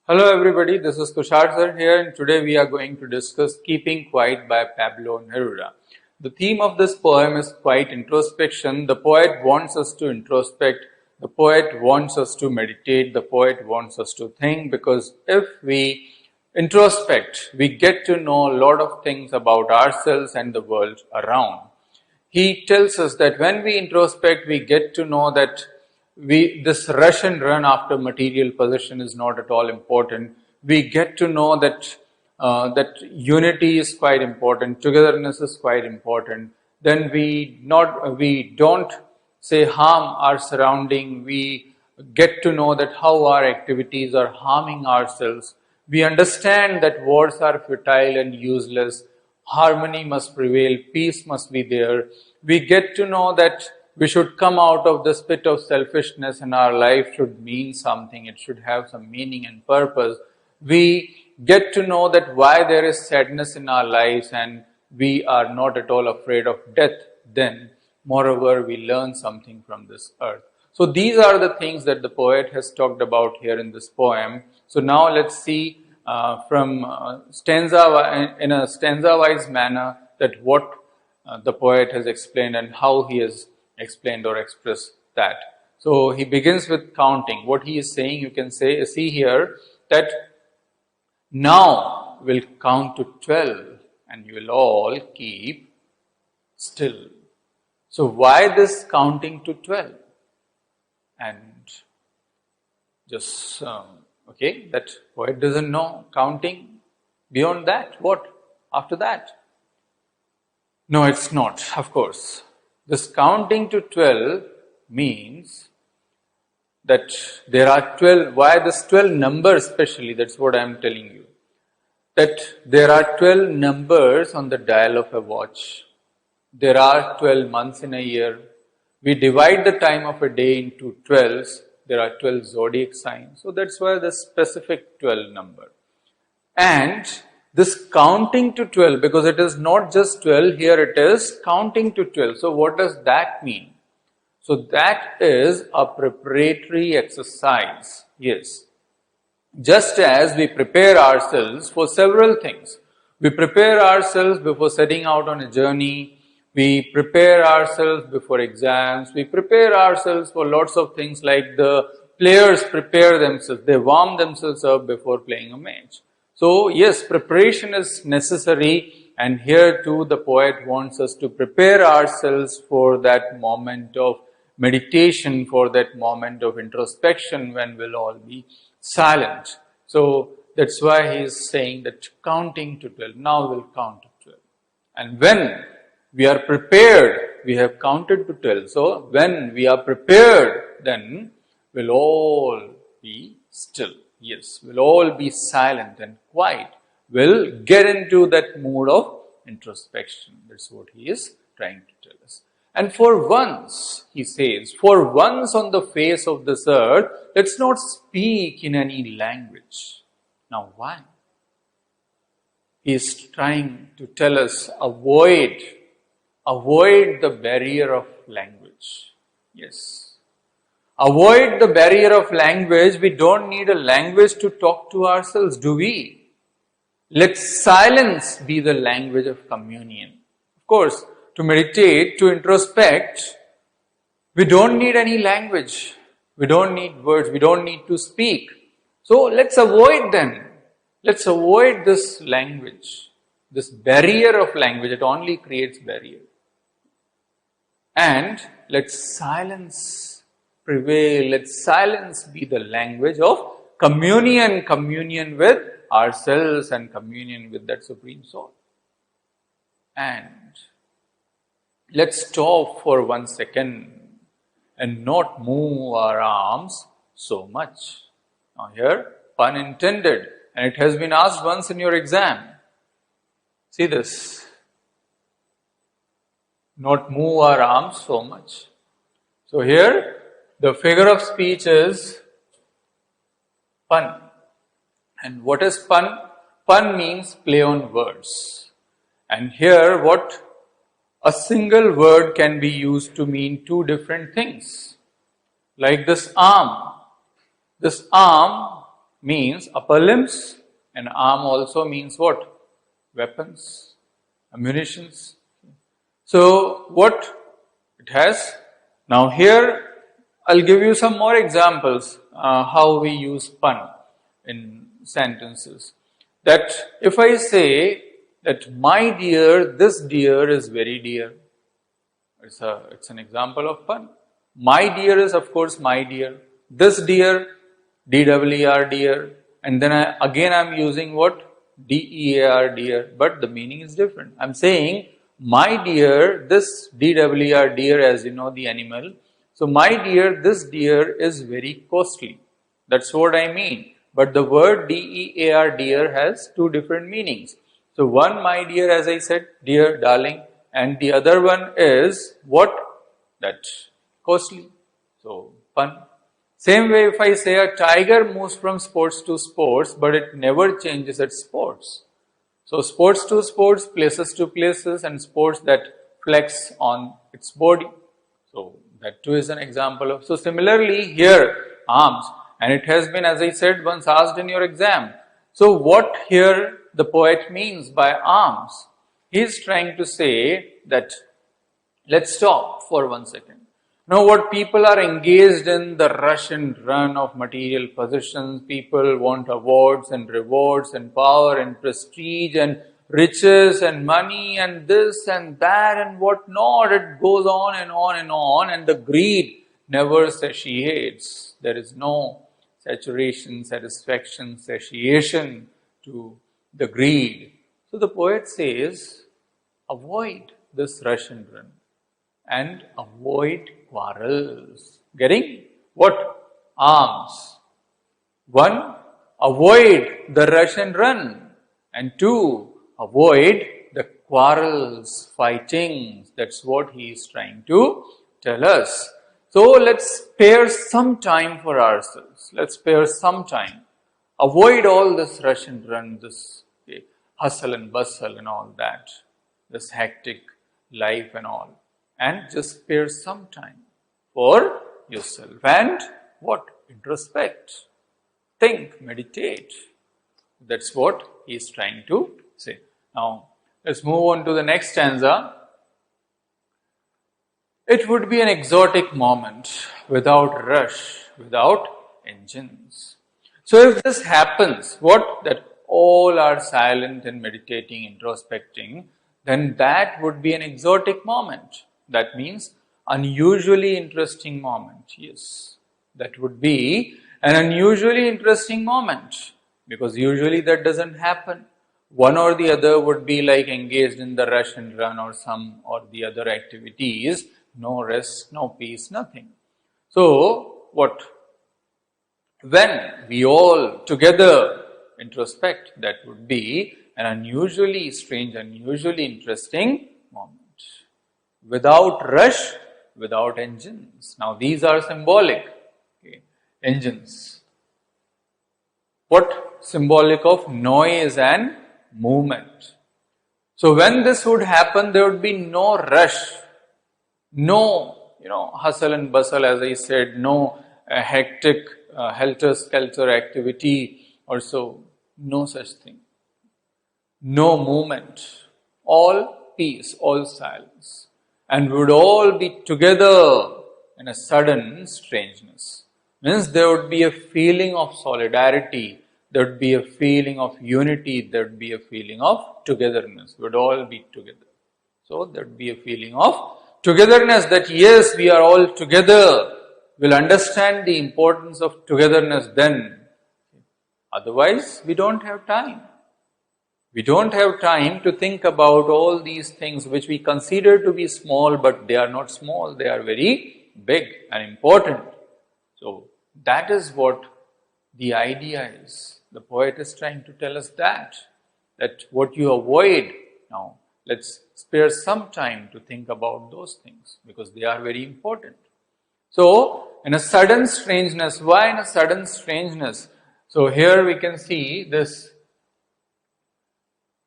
Hello everybody, this is Tushar sir here and today we are going to discuss Keeping Quiet by Pablo Neruda. The theme of this poem is quiet introspection. The poet wants us to introspect, the poet wants us to meditate, the poet wants us to think, because if we introspect, we get to know a lot of things about ourselves and the world around. He tells us that when we introspect, we get to know that this rush and run after material possession is not at all important. We get to know that that unity is quite important, togetherness is quite important. Then we don't say harm our surrounding. We get to know that how our activities are harming ourselves. We understand that wars are futile and useless. Harmony must prevail, peace must be there. We get to know that we should come out of this pit of selfishness and our life should mean something, it should have some meaning and purpose. We get to know that why there is sadness in our lives and we are not at all afraid of death. Then, moreover, we learn something from this earth. So these are the things that the poet has talked about here in this poem. So now let's see from stanza in a stanza-wise manner that what the poet has explained and how he has explained or expressed that. So he begins with counting. What he is saying, you can see here that now we'll count to 12 and you will all keep still. So why this counting to 12? And just okay, that poet doesn't know counting beyond that. What? After that? No, it's not, of course. This counting to 12 means that there are 12, why this 12 number especially, that's what I am telling you. That there are 12 numbers on the dial of a watch. There are 12 months in a year. We divide the time of a day into 12s. There are 12 zodiac signs. So that's why the specific 12 number. And this counting to 12, because it is not just 12, here it is counting to 12. So what does that mean? So that is a preparatory exercise. Yes. Just as we prepare ourselves for several things. We prepare ourselves before setting out on a journey. We prepare ourselves before exams. We prepare ourselves for lots of things, like the players prepare themselves. They warm themselves up before playing a match. So yes, preparation is necessary, and here too the poet wants us to prepare ourselves for that moment of meditation, for that moment of introspection when we'll all be silent. So that's why he is saying that counting to 12, now we'll count to 12. And when we are prepared, we have counted to 12. So when we are prepared, then we'll all be still. Yes, we'll all be silent and quiet. We'll get into that mood of introspection. That's what he is trying to tell us. And for once, he says, for once on the face of this earth, let's not speak in any language. Now why? He is trying to tell us, avoid the barrier of language. Yes. Avoid the barrier of language. We don't need a language to talk to ourselves, do we? Let silence be the language of communion. Of course, to meditate, to introspect, we don't need any language. We don't need words. We don't need to speak. So let's avoid them. Let's avoid this language, this barrier of language. It only creates barrier. And let silence prevail. Let silence be the language of communion with ourselves and communion with that Supreme Soul. And let's stop for 1 second and not move our arms so much. Now here, pun intended, and it has been asked once in your exam. See this. Not move our arms so much. So here, the figure of speech is pun. And what is pun? Pun means play on words. And here what? A single word can be used to mean two different things. Like this arm. This arm means upper limbs, and arm also means what? Weapons, ammunitions. So what it has? Now here I'll give you some more examples how we use pun in sentences. That if I say that my dear, this dear is very dear. It's an example of pun. My dear is of course my dear. This dear, D-E-R, dear. And then again I'm using what? D-E-A-R, dear. But the meaning is different. I'm saying my dear, this D-E-R, dear, as you know the animal. So my dear, this deer is very costly. That's what I mean. But the word D-E-A-R, dear, has two different meanings. So one, my dear, as I said, dear, darling. And the other one is what? That costly. So pun. Same way if I say a tiger moves from sports to sports, but it never changes its sports. So sports to sports, places to places, and sports that flex on its body. So that too is an example of. So similarly here, arms, and it has been, as I said, once asked in your exam. So what here the poet means by arms? He is trying to say that, let's stop for 1 second. Now what people are engaged in, the rush and run of material possessions. People want awards and rewards and power and prestige and riches and money and this and that and what not. It goes on and on and on, and the greed never satiates. There is no saturation, satisfaction, satiation to the greed. So the poet says, avoid this rush and run and avoid quarrels. Getting what? Arms. 1, avoid the rush and run, and 2, avoid the quarrels, fightings. That's what he is trying to tell us. So let's spare some time for ourselves. Let's spare some time. Avoid all this rush and run, this hustle and bustle and all that, this hectic life and all. And just spare some time for yourself. And what? Introspect. Think, meditate. That's what he is trying to say. Now, let's move on to the next stanza. It would be an exotic moment without rush, without engines. So if this happens, what? That all are silent and meditating, introspecting, then that would be an exotic moment. That means unusually interesting moment. Yes, that would be an unusually interesting moment, because usually that doesn't happen. One or the other would be like engaged in the rush and run or some or the other activities. No rest, no peace, nothing. So what? When we all together introspect, that would be an unusually strange, unusually interesting moment. Without rush, without engines. Now these are symbolic. Okay. Engines. What? Symbolic of noise and movement. So when this would happen, there would be no rush, no hustle and bustle, as I said, no hectic helter-skelter activity or so, no such thing. No movement, all peace, all silence. And we would all be together in a sudden strangeness. Means there would be a feeling of solidarity, there would be a feeling of unity, there would be a feeling of togetherness. We would all be together. So there would be a feeling of togetherness, that yes, we are all together. We'll understand the importance of togetherness then. Otherwise, we don't have time. We don't have time to think about all these things which we consider to be small, but they are not small, they are very big and important. So that is what the idea is. The poet is trying to tell us that what you avoid. Now, let's spare some time to think about those things, because they are very important. So, in a sudden strangeness, why in a sudden strangeness? So here we can see this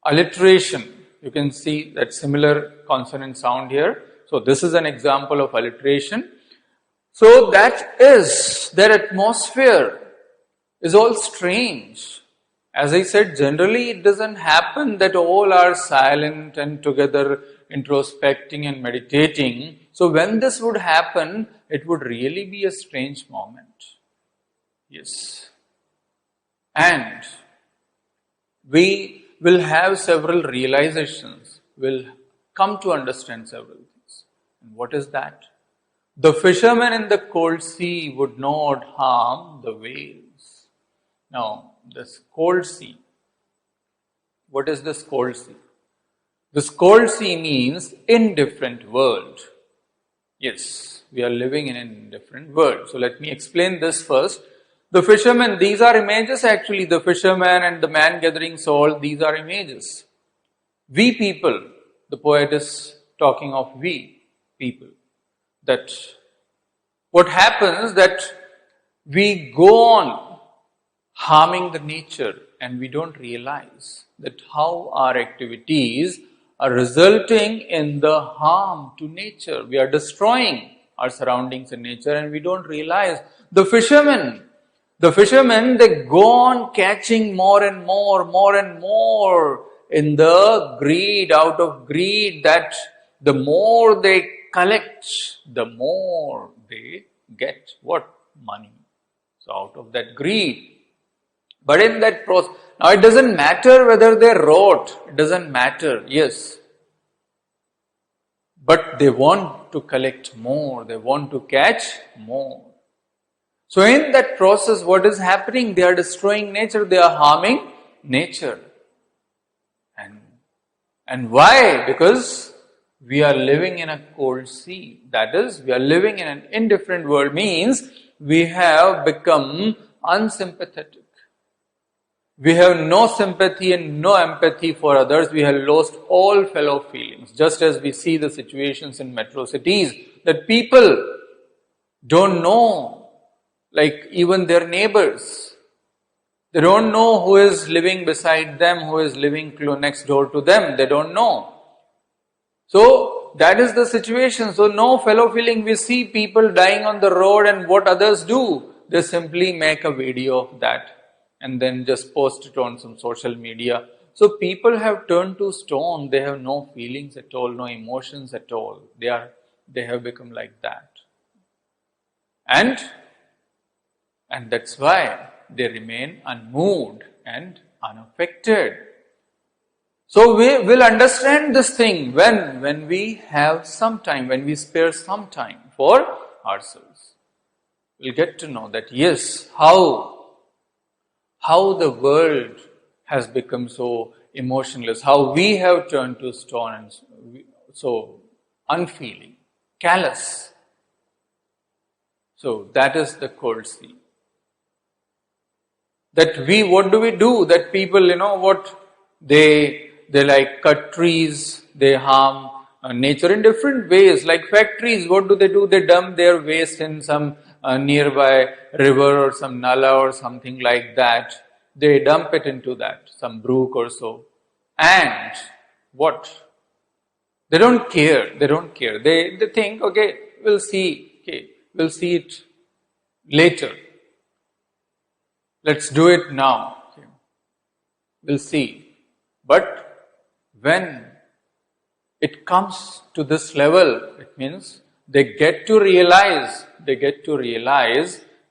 alliteration. You can see that similar consonant sound here. So this is an example of alliteration. So that is their atmosphere. is all strange. As I said, generally it doesn't happen that all are silent and together introspecting and meditating. So when this would happen, it would really be a strange moment. Yes. And we will have several realizations. We'll come to understand several things. And what is that? The fishermen in the cold sea would not harm the whales. Now, this cold sea. What is this cold sea? This cold sea means indifferent world. Yes, we are living in an indifferent world. So let me explain this first. The fishermen, these are images actually. The fisherman and the man gathering salt, these are images. We people, the poet is talking of we people. That what happens that we go on harming the nature and we don't realize that how our activities are resulting in the harm to nature. We are destroying our surroundings and nature and we don't realize. The fishermen, they go on catching more and more in the greed, out of greed, that the more they collect, the more they get what? Money. So out of that greed. But in that process, now it doesn't matter whether they wrote, it doesn't matter, yes. But they want to collect more, they want to catch more. So in that process, what is happening? They are destroying nature, they are harming nature. And why? Because we are living in a cold sea. That is, we are living in an indifferent world, means we have become unsympathetic. We have no sympathy and no empathy for others. We have lost all fellow feelings. Just as we see the situations in metro cities, that people don't know, like even their neighbors. They don't know who is living beside them, who is living next door to them. They don't know. So that is the situation. So no fellow feeling. We see people dying on the road, and what others do? They simply make a video of that and then just post it on some social media. So people have turned to stone. They have no feelings at all, no emotions at all. They have become like that. And that's why they remain unmoved and unaffected. So we will understand this thing when we have some time, when we spare some time for ourselves. We'll get to know that yes, how the world has become so emotionless, how we have turned to stone and so unfeeling, callous. So that is the cold sea. That what do we do? That people, they like cut trees, they harm nature in different ways. Like factories, what do? They dump their waste in some nearby river or some nala or something like that. They dump it into that, some brook or so. And what? They don't care. They think, okay, we'll see it later. Let's do it now. Okay. We'll see. But when it comes to this level, it means they get to realize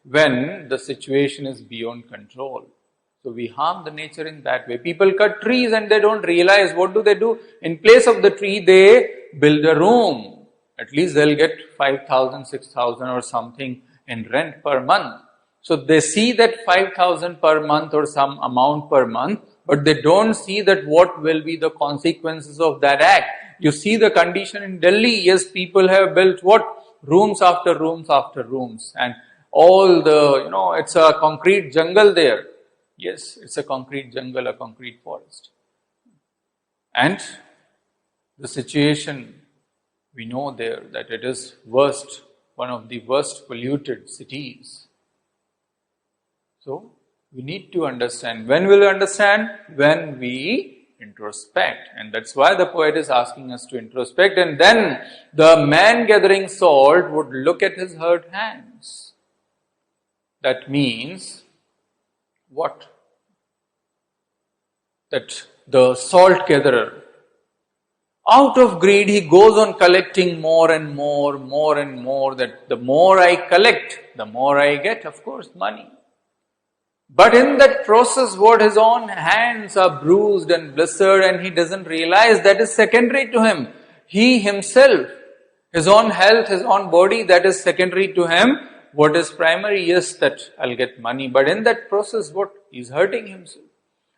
when the situation is beyond control. So we harm the nature in that way. People cut trees and they don't realize. What do? In place of the tree, they build a room. At least they'll get 5,000, 6,000 or something in rent per month. So they see that 5,000 per month or some amount per month, but they don't see that what will be the consequences of that act. You see the condition in Delhi. Yes, people have built what? Rooms after rooms after rooms. And all the, it's a concrete jungle there. Yes, it's a concrete jungle, a concrete forest. And the situation, we know there that it is worst, one of the worst polluted cities. So, we need to understand. When will we understand? When we introspect. And that's why the poet is asking us to introspect. And then the man gathering salt would look at his hurt hands. That means what? That the salt gatherer, out of greed, he goes on collecting more and more, more and more, that the more I collect, the more I get, of course, money. But in that process, what his own hands are bruised and blistered, and he doesn't realize that is secondary to him. He himself, his own health, his own body, that is secondary to him. What is primary? Yes, that I'll get money. But in that process, what? He's hurting himself.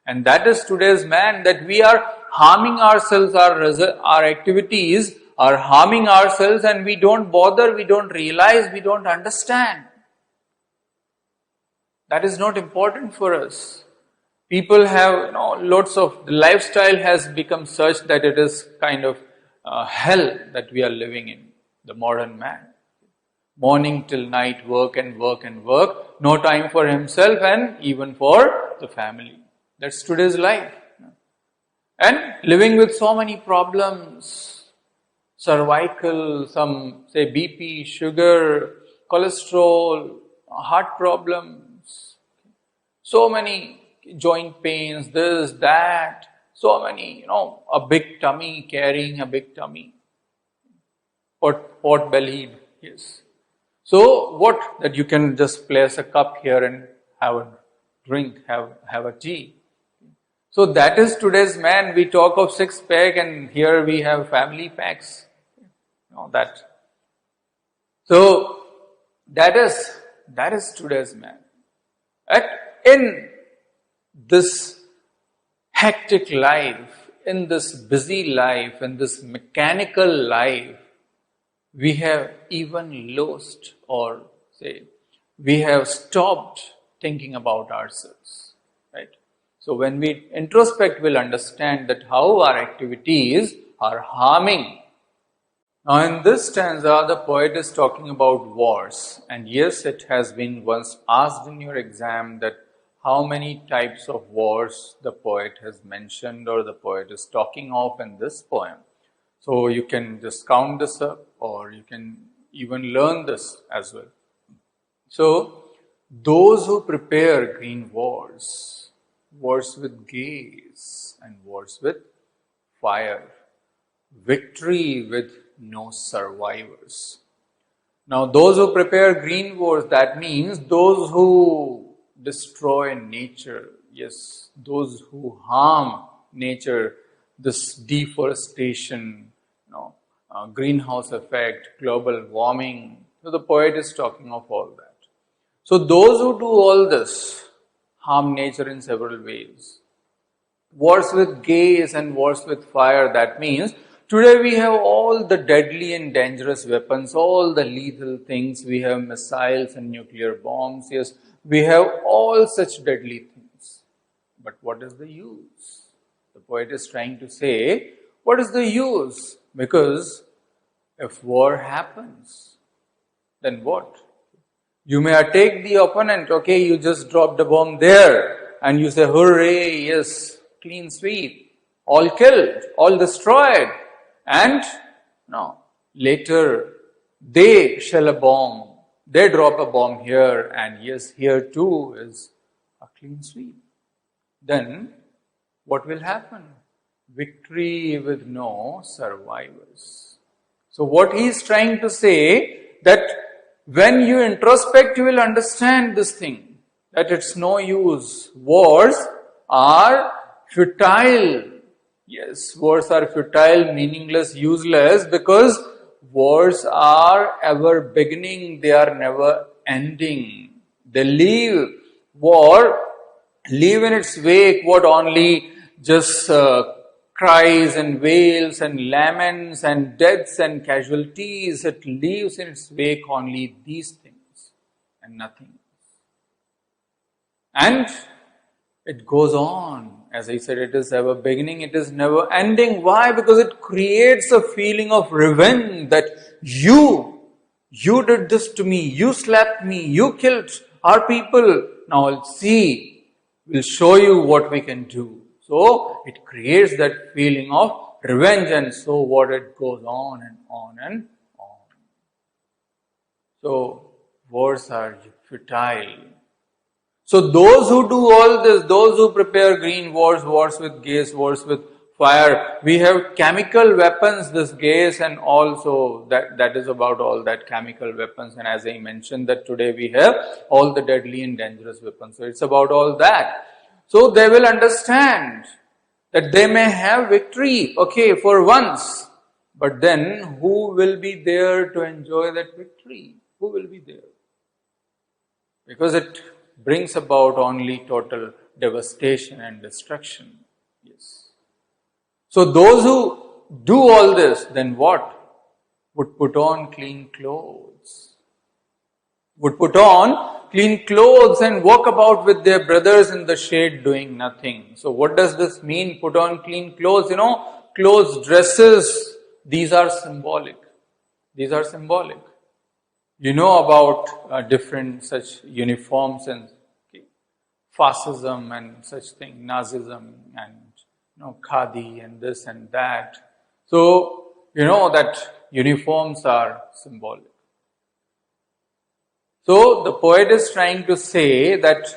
And that is today's man, that we are harming ourselves, our activities are harming ourselves, and we don't bother, we don't realize, we don't understand. That is not important for us. People have, lots of, the lifestyle has become such that it is kind of hell that we are living in, the modern man. Morning till night, work and work and work, no time for himself and even for the family. That's today's life. And living with so many problems, cervical, some say BP, sugar, cholesterol, heart problems, so many joint pains, this, that, so many, a big tummy, carrying a big tummy, pot bellied, yes. So what? That you can just place a cup here and have a drink, have a tea. So that is today's man. We talk of six pack, and here we have family packs. That. So that is today's man. In this hectic life, in this busy life, in this mechanical life, we have even lost, or say, we have stopped thinking about ourselves, right? So when we introspect, we'll understand that how our activities are harming. Now in this stanza, the poet is talking about wars. And yes, it has been once asked in your exam that how many types of wars the poet has mentioned or the poet is talking of in this poem. So you can just count this up, or you can even learn this as well. So those who prepare green wars, wars with gaze and wars with fire, victory with no survivors. Now those who prepare green wars, that means those who destroy nature, yes, those who harm nature, this deforestation, greenhouse effect, global warming. So the poet is talking of all that. So those who do all this harm nature in several ways. Wars with gaze and wars with fire, that means today we have all the deadly and dangerous weapons, all the lethal things. We have missiles and nuclear bombs. Yes, we have all such deadly things. But what is the use? The poet is trying to say, what is the use? Because if war happens, then what? You may attack the opponent, okay, you just dropped a bomb there, and you say, hooray, yes, clean sweep, all killed, all destroyed. And later they shell a bomb, they drop a bomb here, and yes, here too is a clean sweep. Then what will happen? Victory with no survivors. So what he is trying to say, that when you introspect, you will understand this thing, that it's no use. Wars are futile. Yes, wars are futile, meaningless, useless, because wars are ever beginning, they are never ending. They leave in its wake what only just cries and wails and laments and deaths and casualties. It leaves in its wake only these things and nothing. And it goes on. As I said, it is ever beginning, it is never ending. Why? Because it creates a feeling of revenge, that you did this to me, you slapped me, you killed our people. Now we'll show you what we can do. So it creates that feeling of revenge, and so what, it goes on and on and on. So wars are futile. So those who do all this, those who prepare green wars, wars with gas, wars with fire, we have chemical weapons, this gas, and also that is about all that chemical weapons. And as I mentioned that today we have all the deadly and dangerous weapons. So it's about all that. So they will understand that they may have victory, okay, for once. But then who will be there to enjoy that victory? Who will be there? Because it brings about only total devastation and destruction. Yes. So those who do all this, then what? Would put on clean clothes. Would put on clean clothes and walk about with their brothers in the shade doing nothing. So what does this mean? Put on clean clothes, clothes, dresses, these are symbolic. These are symbolic. You know about different such uniforms and fascism and such thing, Nazism and khadi and this and that. So, that uniforms are symbolic. So, the poet is trying to say that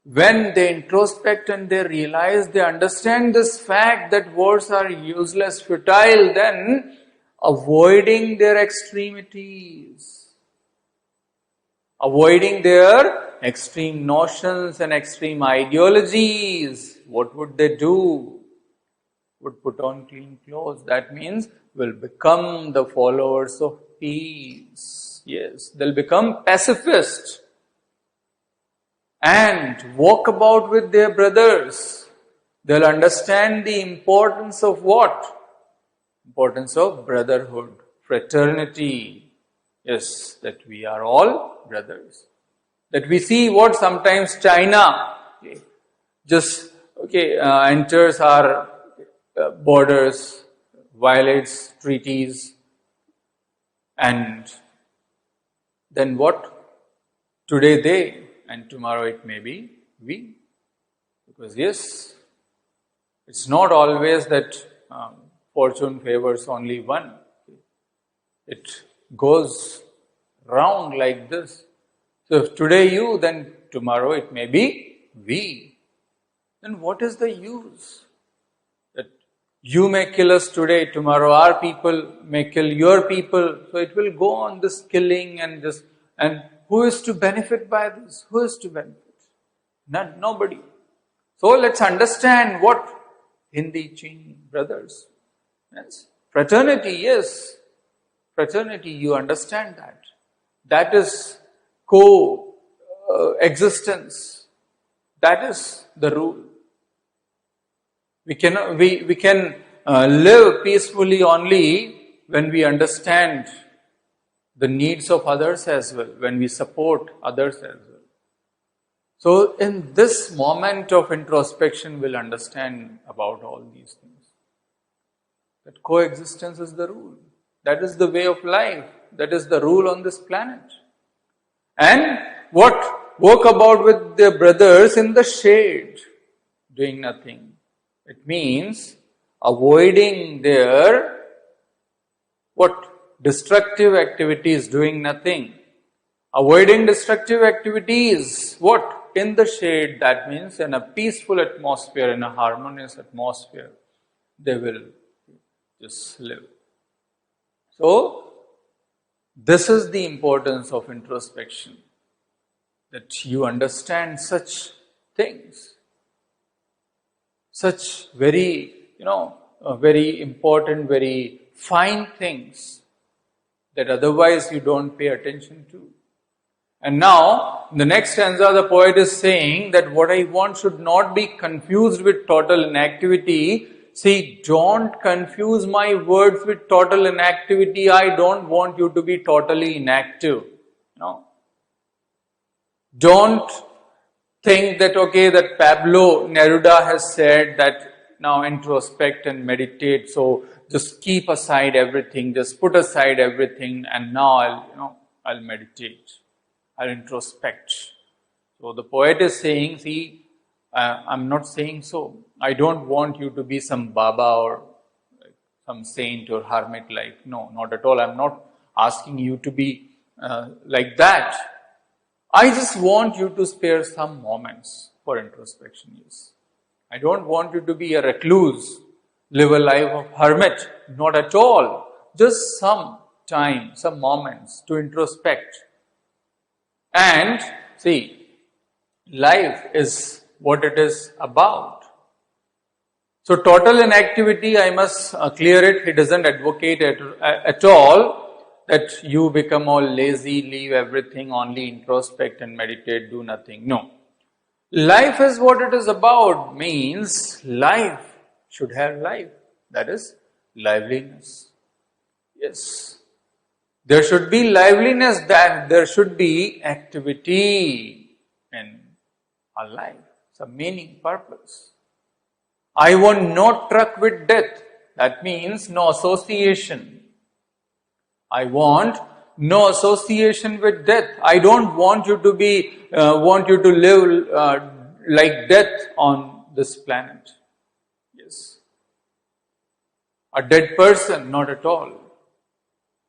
when they introspect and they realize, they understand this fact that wars are useless, futile, then avoiding their extremities, avoiding their extreme notions and extreme ideologies, what would they do? Would put on clean clothes. That means will become the followers of peace. Yes, they'll become pacifists and walk about with their brothers. They'll understand the importance of what? Importance of brotherhood, fraternity. Yes, that we are all brothers. That we see what sometimes China just enters our borders, violates treaties, and then what? Today they, and tomorrow it may be we. Because yes, it's not always that fortune favors only one. It goes round like this. So if today you, then tomorrow it may be we. Then what is the use? That you may kill us today, tomorrow our people may kill your people. So it will go on this killing and this. And who is to benefit by this? Who is to benefit? None, nobody. So let's understand what Hindi Chin brothers. Yes. Fraternity, yes. Fraternity, you understand that. That is co-existence. That is the rule. We can live peacefully only when we understand the needs of others as well, when we support others as well. So in this moment of introspection, we'll understand about all these things. That coexistence is the rule. That is the way of life. That is the rule on this planet. And what? Walk about with their brothers in the shade, doing nothing. It means avoiding their destructive activities, doing nothing. Avoiding destructive activities, what? In the shade, that means in a peaceful atmosphere, in a harmonious atmosphere, they will just live. So, this is the importance of introspection, that you understand such things, such very, very important, very fine things that otherwise you don't pay attention to. And now, in the next stanza, the poet is saying that what I want should not be confused with total inactivity. See, don't confuse my words with total inactivity. I don't want you to be totally inactive. Don't think that, that Pablo Neruda has said that now introspect and meditate, so just keep aside everything, just put aside everything, and now I'll meditate, I'll introspect. So the poet is saying, see, I'm not saying so. I don't want you to be some Baba or some saint or hermit like. No, not at all. I'm not asking you to be like that. I just want you to spare some moments for introspection. Yes. I don't want you to be a recluse, live a life of hermit. Not at all. Just some time, some moments to introspect. And see, life is what it is about. So total inactivity, I must clear it. He doesn't advocate at all that you become all lazy, leave everything, only introspect and meditate, do nothing. No. Life is what it is about, means life should have life. That is liveliness. Yes. There should be liveliness, that there should be activity in our life, some meaning, purpose. I want no truck with death. That means no association. I want no association with death. I don't want you to live like death on this planet. Yes. A dead person, not at all.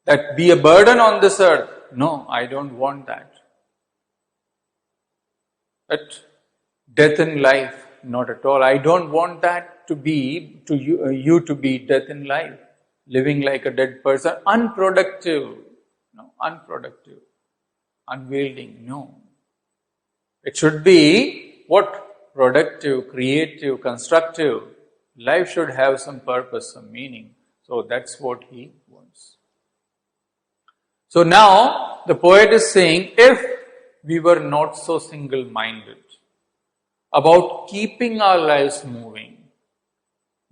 That be a burden on this earth. No, I don't want that. That death in life, not at all. I don't want that to be, to you to be death in life. Living like a dead person, unproductive, unwielding, no. It should be what? Productive, creative, constructive. Life should have some purpose, some meaning. So that's what he wants. So now the poet is saying, if we were not so single-minded about keeping our lives moving,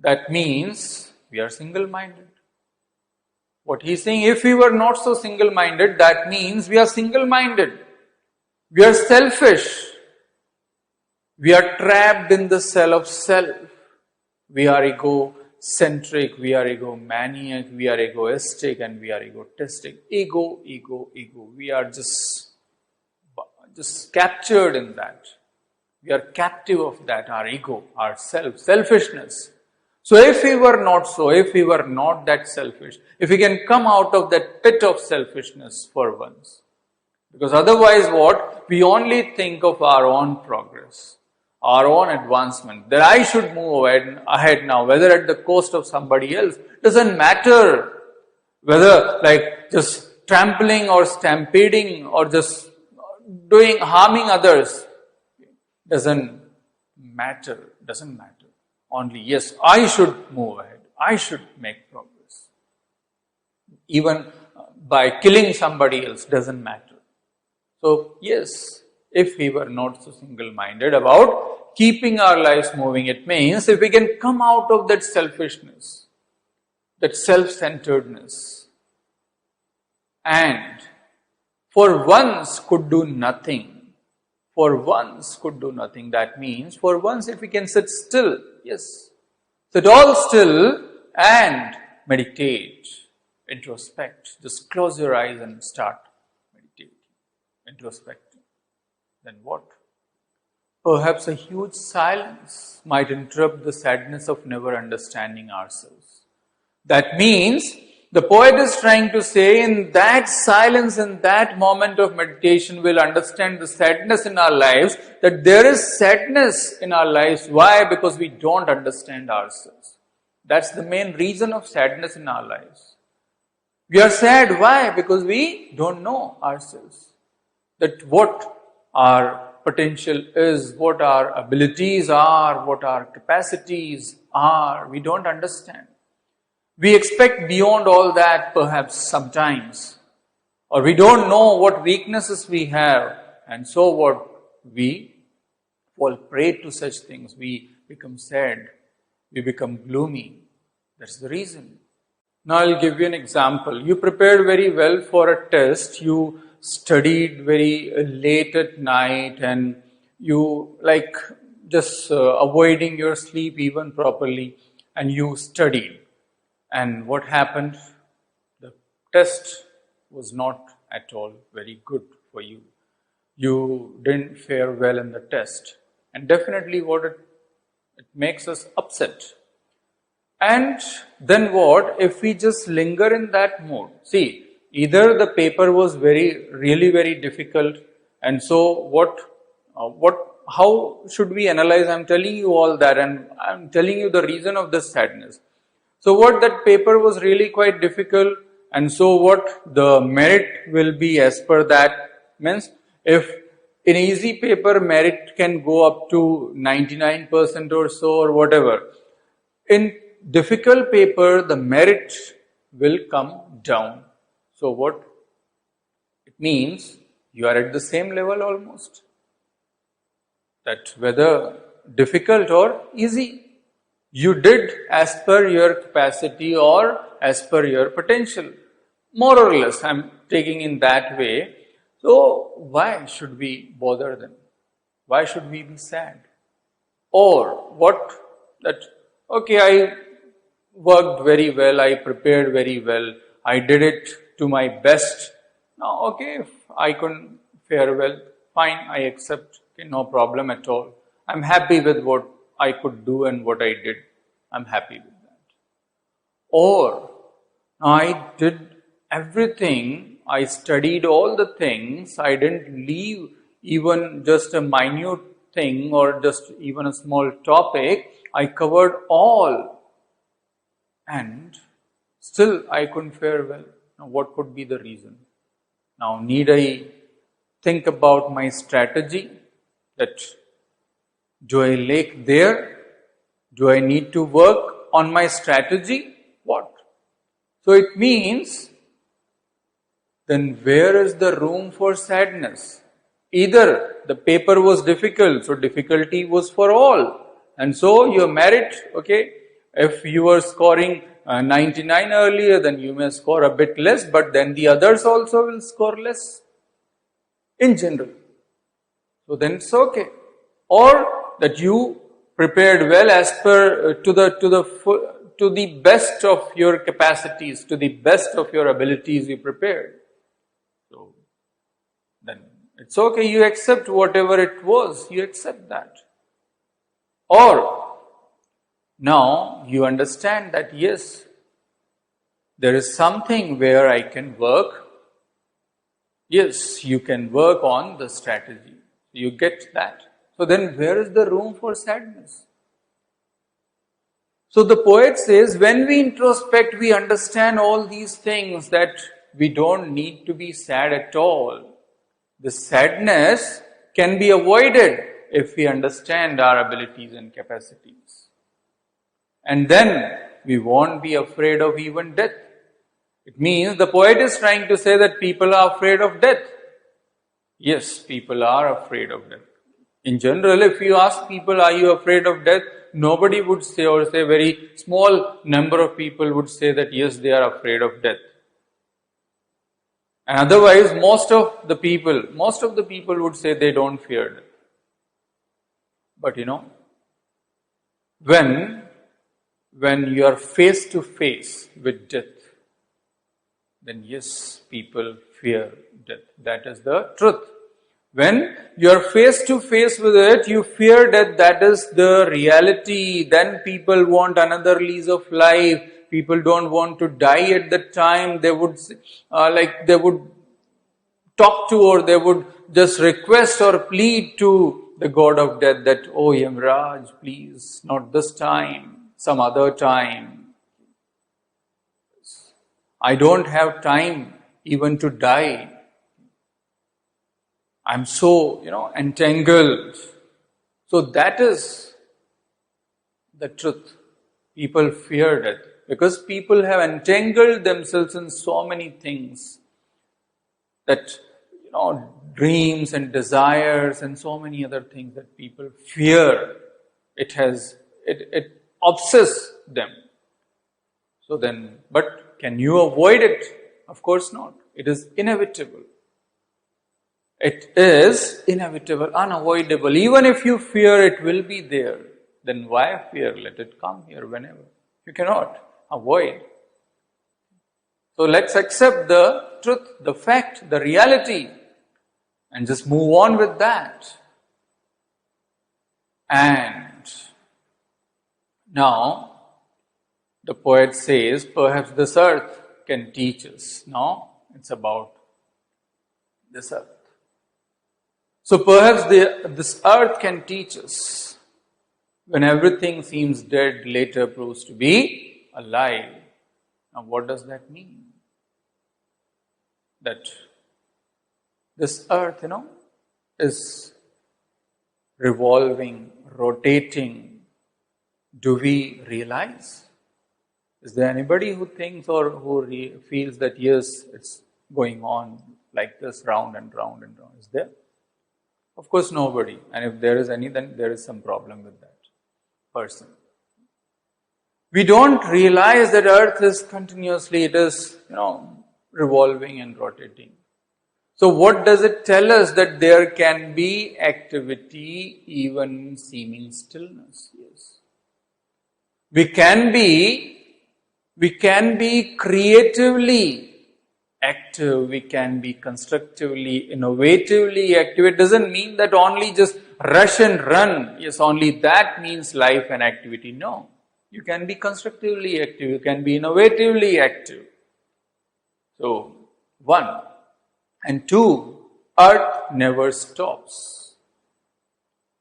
that means we are single-minded. What he's saying, if we were not so single-minded, that means we are single-minded. We are selfish. We are trapped in the cell of self. We are egocentric, we are egomaniac, we are egoistic, and we are egotistic. Ego. We are just captured in that. We are captive of that, our ego, our self, selfishness. So if we were not so, if we were not that selfish, if we can come out of that pit of selfishness for once, because otherwise what? We only think of our own progress, our own advancement, that I should move ahead now, whether at the cost of somebody else, doesn't matter. Whether like just trampling or stampeding or just harming others, doesn't matter. Only, yes, I should move ahead. I should make progress. Even by killing somebody else doesn't matter. So, yes, if we were not so single-minded about keeping our lives moving, it means if we can come out of that selfishness, that self-centeredness, and for once could do nothing. For once could do nothing. That means for once if we can sit still, yes, sit all still and meditate, introspect. Just close your eyes and start meditating, introspecting. Then what? Perhaps a huge silence might interrupt the sadness of never understanding ourselves. That means the poet is trying to say, in that silence, in that moment of meditation, we'll understand the sadness in our lives, that there is sadness in our lives. Why? Because we don't understand ourselves. That's the main reason of sadness in our lives. We are sad. Why? Because we don't know ourselves. That what our potential is, what our abilities are, what our capacities are, we don't understand. We expect beyond all that perhaps sometimes, or we don't know what weaknesses we have, and so what? We fall prey to such things. We become sad, we become gloomy. That's the reason. Now I'll give you an example. You prepared very well for a test, you studied very late at night, and you just avoiding your sleep even properly, and you studied. And what happened? The test was not at all very good for you. You didn't fare well in the test. And definitely what it makes us upset. And then what? If we just linger in that mood. See, either the paper was really very difficult, And so how should we analyze? I'm telling you all that, and I'm telling you the reason of this sadness. So what, that paper was really quite difficult, and so what the merit will be as per that, means if in easy paper merit can go up to 99% or so or whatever, in difficult paper the merit will come down. So what it means, you are at the same level almost, that whether difficult or easy, you did as per your capacity or as per your potential. More or less, I'm taking in that way. So why should we bother them? Why should we be sad? Or what, that, okay, I worked very well, I prepared very well, I did it to my best. Now, okay, if I couldn't fare well, fine, I accept, okay, no problem at all. I'm happy with what I could do and what I did. I'm happy with that. Or, I did everything, I studied all the things, I didn't leave even just a minute thing or just even a small topic, I covered all, and still I couldn't fare well. Now what could be the reason? Now need I think about my strategy, that do I lack there? Do I need to work on my strategy? What? So it means, then where is the room for sadness? Either the paper was difficult, so difficulty was for all. And so your merit, okay, if you were scoring 99 earlier, then you may score a bit less, but then the others also will score less in general. So then it's okay. Or that you prepared well as per to the best of your capacities, to the best of your abilities you prepared. So then it's okay, you accept whatever it was, you accept that. Or now you understand that yes, there is something where I can work. Yes, you can work on the strategy. You get that. So then where is the room for sadness? So the poet says, when we introspect, we understand all these things, that we don't need to be sad at all. The sadness can be avoided if we understand our abilities and capacities. And then we won't be afraid of even death. It means the poet is trying to say that people are afraid of death. Yes, people are afraid of death. In general, if you ask people, are you afraid of death? Nobody would say, or say very small number of people would say that yes, they are afraid of death. And otherwise, most of the people would say they don't fear death. But when you are face to face with death, then yes, people fear death. That is the truth. When you are face to face with it, you fear death. That is the reality. Then people want another lease of life. People don't want to die at the time. They would they would talk to, or they would just request or plead to the god of death that, oh Yamraj, please, not this time, some other time. I don't have time even to die. I'm so, entangled. So that is the truth. People fear death because people have entangled themselves in so many things that, dreams and desires and so many other things that people fear. It obsesses them. So then, but can you avoid it? Of course not. It is inevitable. It is inevitable, unavoidable. Even if you fear it will be there, then why fear? Let it come here whenever. You cannot avoid. So let's accept the truth, the fact, the reality, and just move on with that. And now, the poet says, perhaps this earth can teach us. No, it's about this earth. So perhaps this earth can teach us, when everything seems dead, later proves to be alive. Now what does that mean? That this earth, is revolving, rotating. Do we realize? Is there anybody who thinks or who feels that yes, it's going on like this, round and round and round? Is there? Of course, nobody. And if there is any, then there is some problem with that person. We don't realize that earth is continuously, it is, revolving and rotating. So what does it tell us? That there can be activity even in seeming stillness. Yes. We can be creatively active, we can be constructively, innovatively active. It doesn't mean that only just rush and run. Yes, only that means life and activity. No. You can be constructively active, you can be innovatively active. So, 1. And 2, earth never stops.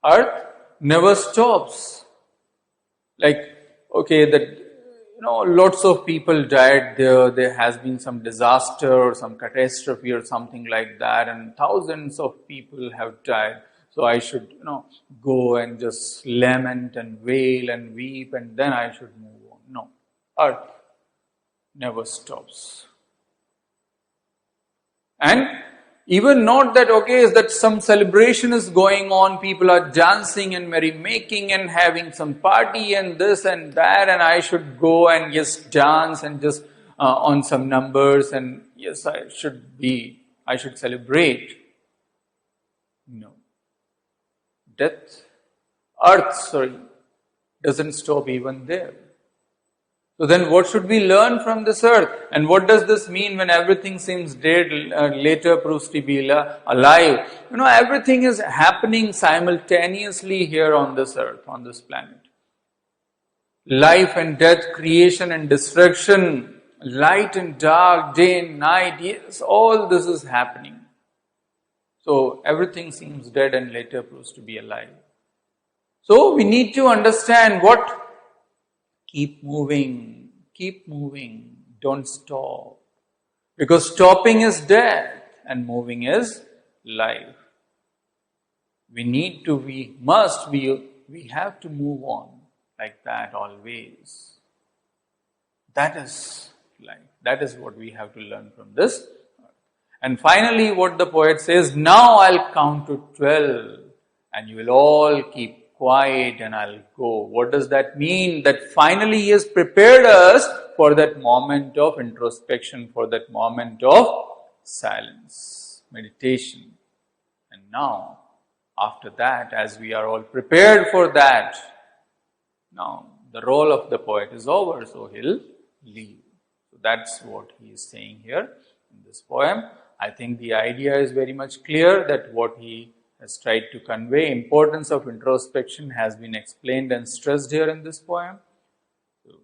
Earth never stops. Like, okay, that lots of people died there. There has been some disaster or some catastrophe or something like that, and thousands of people have died. So I should, go and just lament and wail and weep, and then I should move on. No, earth never stops. And even not that, okay, is that some celebration is going on, people are dancing and merrymaking and having some party and this and that, and I should go and just dance and just on some numbers, and yes, I should celebrate. No. Earth doesn't stop even there. So then what should we learn from this earth? And what does this mean when everything seems dead, later proves to be alive? Everything is happening simultaneously here on this earth, on this planet. Life and death, creation and destruction, light and dark, day and night, yes, all this is happening. So everything seems dead and later proves to be alive. So we need to understand what? Keep moving, don't stop. Because stopping is death and moving is life. We have to move on like that always. That is life. That is what we have to learn from this. And finally, what the poet says, now I'll count to 12 and you will all keep quiet and I'll go. What does that mean? That finally he has prepared us for that moment of introspection, for that moment of silence, meditation. And now, after that, as we are all prepared for that, now the role of the poet is over, so he'll leave. So that's what he is saying here in this poem. I think the idea is very much clear that what he has tried to convey, importance of introspection has been explained and stressed here in this poem. So,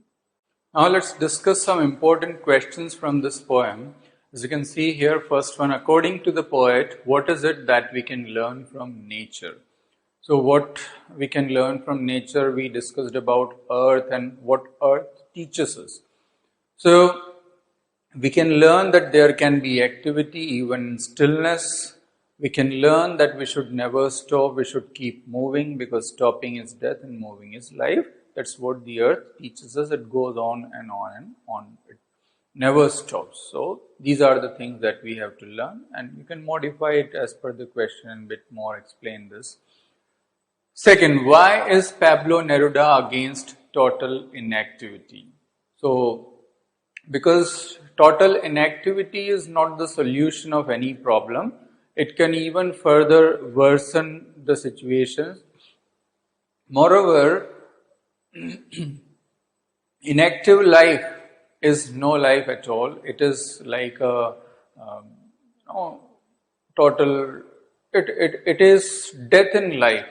now let's discuss some important questions from this poem. As you can see here, first one, according to the poet, what is it that we can learn from nature? So what we can learn from nature, we discussed about earth and what earth teaches us. So we can learn that there can be activity even in stillness. We can learn that we should never stop, we should keep moving because stopping is death and moving is life. That's what the earth teaches us. It goes on and on and on. It never stops. So these are the things that we have to learn, and you can modify it as per the question and bit more explain this. Second, why is Pablo Neruda against total inactivity? So, because total inactivity is not the solution of any problem. It can even further worsen the situation. Moreover, inactive life is no life at all. It is like a total, it is death in life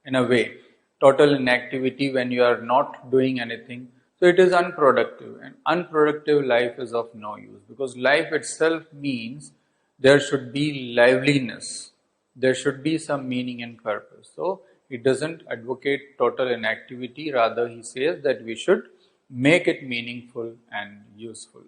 in a way. Total inactivity when you are not doing anything. So it is unproductive, and unproductive life is of no use because life itself means there should be liveliness. there should be some meaning and purpose. So he doesn't advocate total inactivity, rather he says that we should make it meaningful and useful.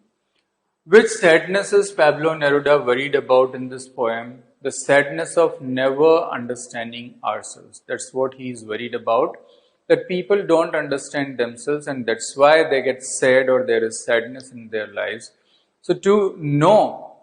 Which sadness is Pablo Neruda worried about in this poem? The sadness of never understanding ourselves. That's what he is worried about. That people don't understand themselves, and that's why they get sad or there is sadness in their lives. So to know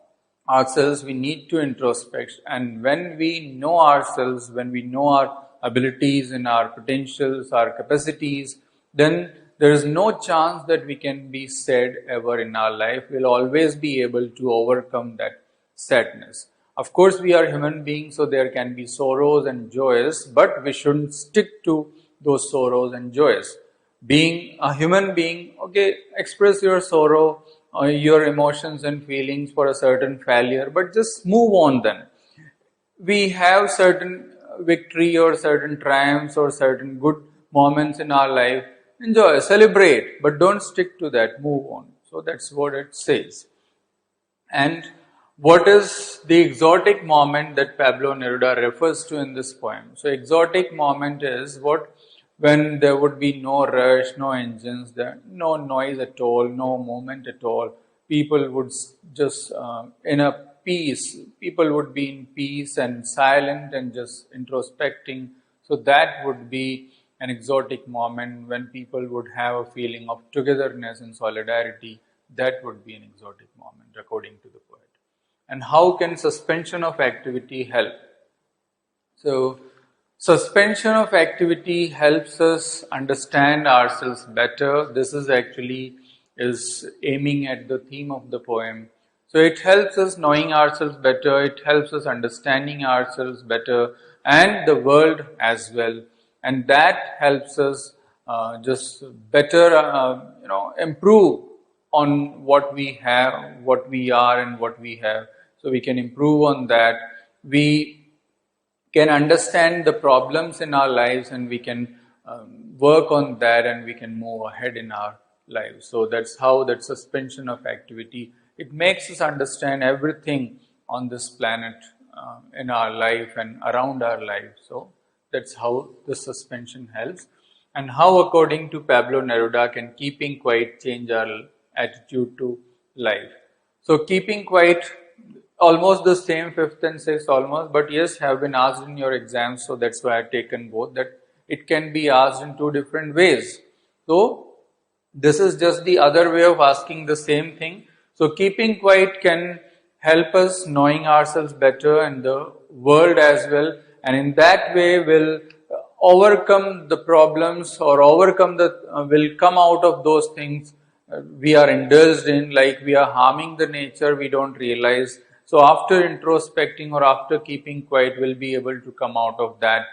ourselves, we need to introspect. And when we know ourselves, when we know our abilities and our potentials, our capacities, then there is no chance that we can be sad ever in our life. We'll always be able to overcome that sadness. Of course, we are human beings, so there can be sorrows and joys, but we shouldn't stick to those sorrows and joys. Being a human being, okay, express your sorrow, your emotions and feelings for a certain failure, but just move on then. We have certain victory or certain triumphs or certain good moments in our life. Enjoy, celebrate, but don't stick to that, move on. So that's what it says. And what is the exotic moment that Pablo Neruda refers to in this poem? So exotic moment is when there would be no rush, no engines, no noise at all, no movement at all. People would just in a peace. People would be in peace and silent and just introspecting. So that would be an exotic moment when people would have a feeling of togetherness and solidarity. That would be an exotic moment according to the poet. And how can suspension of activity help? So suspension of activity helps us understand ourselves better. This is actually aiming at the theme of the poem. So it helps us knowing ourselves better, it helps us understanding ourselves better and the world as well. And that helps us just better, improve on what we have, what we are and what we have. So we can improve on that. We can understand the problems in our lives and we can work on that and we can move ahead in our lives. So that's how that suspension of activity, it makes us understand everything on this planet in our life and around our life. So that's how the suspension helps. And how, according to Pablo Neruda, can keeping quiet change our attitude to life? So keeping quiet, almost the same, fifth and sixth almost, but yes, have been asked in your exams, so that's why I've taken both, that it can be asked in two different ways. So this is just the other way of asking the same thing. So keeping quiet can help us knowing ourselves better and the world as well, and in that way will overcome the problems or will come out of those things we are indulged in, like we are harming the nature, we don't realize. So after introspecting or after keeping quiet, we'll be able to come out of that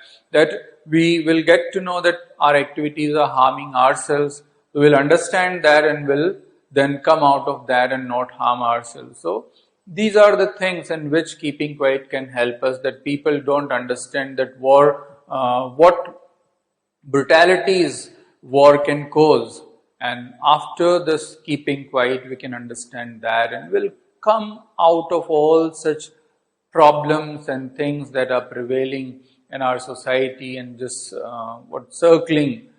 we will get to know that our activities are harming ourselves. We will understand that and will then come out of that and not harm ourselves. So these are the things in which keeping quiet can help us, that people don't understand that what brutalities war can cause. And after this keeping quiet, we can understand that and will come out of all such problems and things that are prevailing in our society and just circling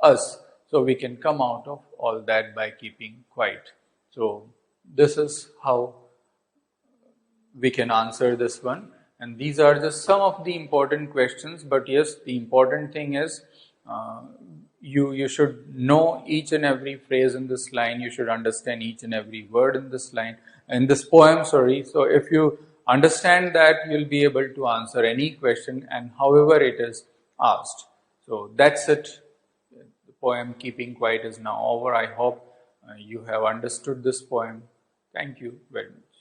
us. So we can come out of all that by keeping quiet. So this is how we can answer this one. And these are just some of the important questions. But yes, the important thing is you should know each and every phrase in this line. You should understand each and every word in this line, in this poem, sorry. So if you understand that, you'll be able to answer any question and however it is asked. So that's it. The poem Keeping Quiet is now over. I hope you have understood this poem. Thank you very much.